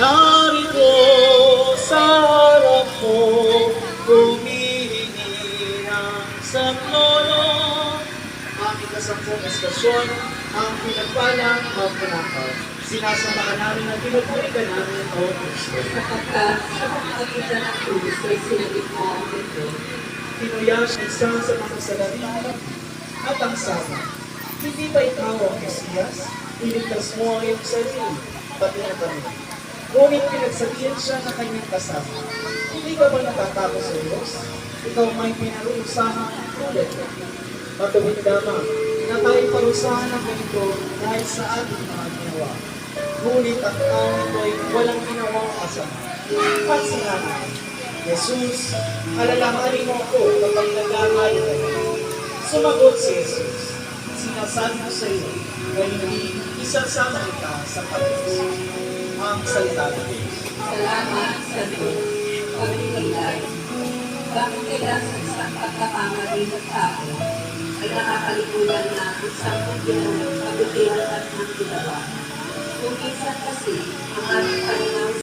narito sa harap mo, humihingi ng saklono. Aming kasampung estasyon, ang pinagpalang magpunakaw. Sinasamahan namin ang pinupurigan namin o Kristo. Sapagkat sa pagkakita ng krus ay sinagip mo ang mundo. Pinuya siya isa sa mga salarin at ang sama. Hindi ba ikaw ang Mesiyas? Iligtas mo ang iyong sarili, pati na kami. Ngunit pinagsabihan siya na kanyang kasama. Hindi ka ba natatakot sa Diyos? Ikaw may pinarusahan tulad mo. Matuwid lamang na tayo parusahan ng ganito dahil sa ating mga ginawa. Ngunit ang tao ay walang ginawang kasama. At sinabi, Jesus, alalahanin mo ako kapag naglalay ka. Sumagot si Jesus, sinasabi ko sa iyo na hindi isasama kita sa pag-ibig. Ang salita ng Diyos. Salamat sa Diyos. Pagkikilay. Bakit kaya sa isang pagkakamali ng tao ay nakakalimutan na isang pagkikilay, pagkikilay at ng ginawa. Kung minsan kasi, ang ating Panginoon